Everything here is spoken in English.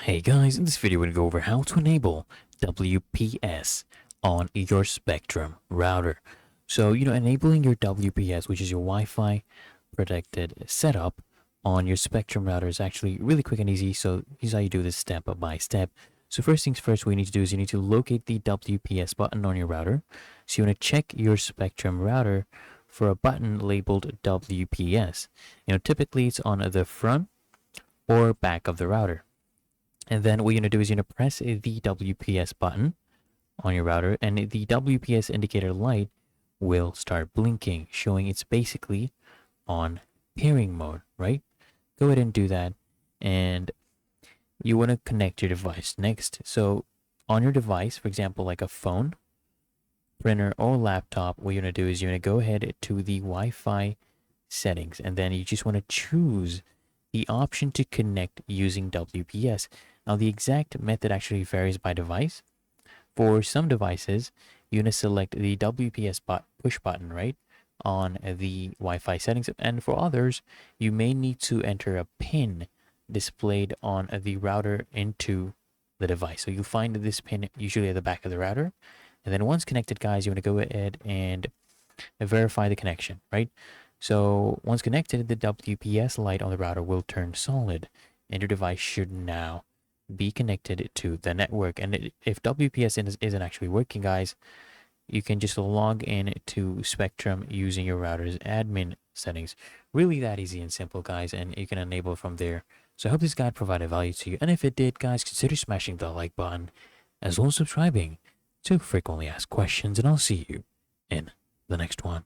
Hey guys, in this video we're going to go over how to enable WPS on your Spectrum router. So, enabling your WPS, which is your Wi-Fi protected setup on your Spectrum router is actually really quick and easy. So here's how you do this step by step. So first things first, what you need to do is you need to locate the WPS button on your router. So you want to check your Spectrum router for a button labeled WPS. Typically it's on the front or back of the router. And then what you're going to do is you're going to press the WPS button on your router, and the WPS indicator light will start blinking, showing it's basically on pairing mode, right? Go ahead and do that. And you want to connect your device next. So on your device, for example, like a phone, printer, or laptop, what you're going to do is you're going to go ahead to the Wi-Fi settings, and then you just want to choose the option to connect using WPS. Now, the exact method actually varies by device. For some devices, you're going to select the WPS push button, right, on the Wi-Fi settings. And for others, you may need to enter a pin displayed on the router into the device. So you'll find this pin usually at the back of the router. And then once connected, guys, you want to go ahead and verify the connection, right? So once connected, the WPS light on the router will turn solid, and your device should now be connected to the network. And if WPS isn't actually working, guys, you can just log in to Spectrum using your router's admin settings. Really that easy and simple, guys, and you can enable it from there. So I hope this guide provided value to you, and if it did, guys, consider smashing the like button as well as subscribing to frequently asked questions, and I'll see you in the next one.